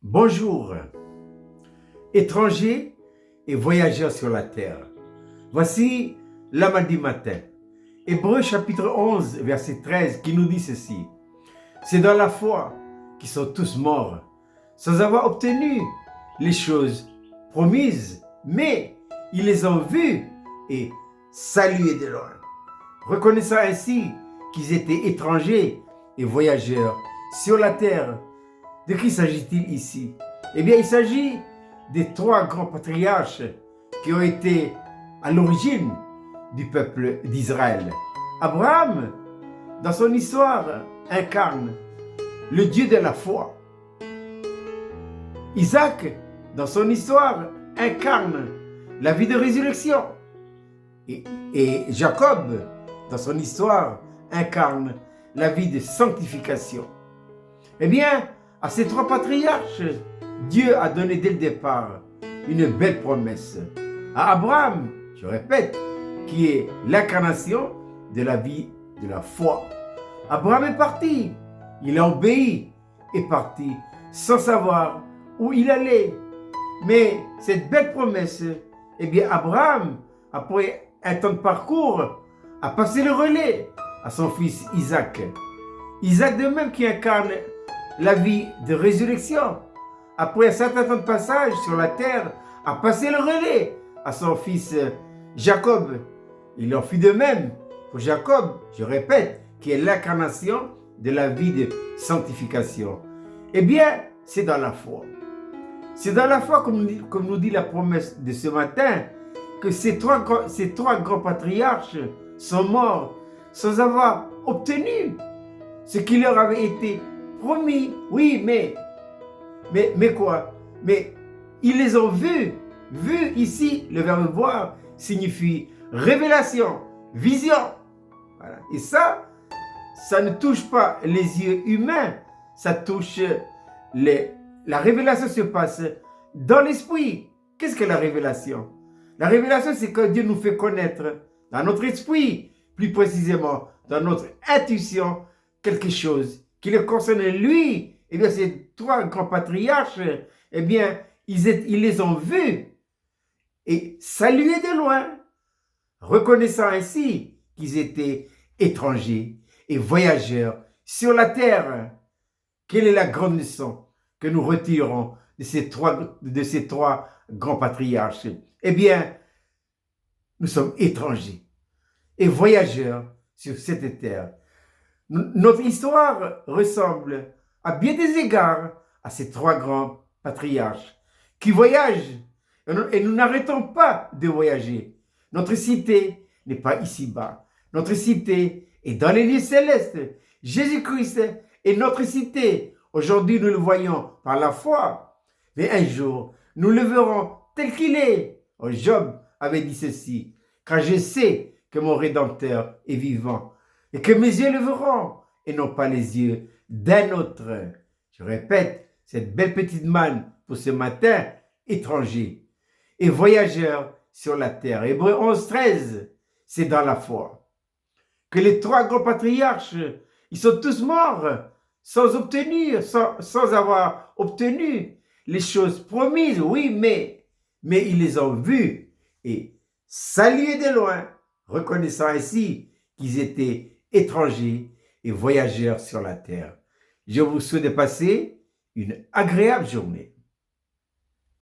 Bonjour, étrangers et voyageurs sur la terre. Voici l'Amadi matin. Hébreux chapitre 11, verset 13 qui nous dit ceci. C'est dans la foi qu'ils sont tous morts, sans avoir obtenu les choses promises, mais ils les ont vues et saluées de loin. Reconnaissant ainsi qu'ils étaient étrangers et voyageurs sur la terre. De qui s'agit-il ici? Eh bien, il s'agit des trois grands patriarches qui ont été à l'origine du peuple d'Israël. Abraham, dans son histoire, incarne le Dieu de la foi. Isaac, dans son histoire, incarne la vie de résurrection. Et Jacob, dans son histoire, incarne la vie de sanctification. Eh bien, à ces trois patriarches, Dieu a donné dès le départ une belle promesse. À Abraham, je répète, qui est l'incarnation de la vie de la foi. Abraham est parti, il a obéi, est parti sans savoir où il allait. Mais cette belle promesse, eh bien Abraham, après un temps de parcours, a passé le relais à son fils Isaac. Isaac de même qui incarne la vie de résurrection, après un certain temps de passage sur la terre, a passé le relais à son fils Jacob. Il en fut de même pour Jacob, je répète, qui est l'incarnation de la vie de sanctification. Eh bien, c'est dans la foi. C'est dans la foi, comme nous dit la promesse de ce matin, que ces trois grands patriarches sont morts sans avoir obtenu ce qui leur avait été promis. Oui, mais quoi? Mais ils les ont vus. Vu ici, le verbe voir signifie révélation, vision. Voilà. Et ça ne touche pas les yeux humains, ça touche la révélation se passe dans l'esprit. Qu'est-ce que la révélation? La révélation, c'est que Dieu nous fait connaître dans notre esprit, plus précisément dans notre intuition, quelque chose qui le concerne lui. Eh bien, ces trois grands patriarches, eh bien, ils les ont vus et salués de loin, reconnaissant ainsi qu'ils étaient étrangers et voyageurs sur la terre. Quelle est la grande leçon que nous retirons de ces trois grands patriarches? Eh bien, nous sommes étrangers et voyageurs sur cette terre. Notre histoire ressemble à bien des égards à ces trois grands patriarches qui voyagent et nous n'arrêtons pas de voyager. Notre cité n'est pas ici-bas. Notre cité est dans les lieux célestes. Jésus-Christ est notre cité. Aujourd'hui, nous le voyons par la foi. Mais un jour, nous le verrons tel qu'il est. Job avait dit ceci, car je sais que mon Rédempteur est vivant et que mes yeux le verront et non pas les yeux d'un autre. Je répète, cette belle petite manne pour ce matin, étranger et voyageur sur la terre. Hébreux 11, 13, c'est dans la foi que les trois grands patriarches, ils sont tous morts sans avoir obtenu les choses promises. Oui, mais ils les ont vus et salués de loin, reconnaissant ainsi qu'ils étaient étrangers et voyageurs sur la terre. Je vous souhaite de passer une agréable journée.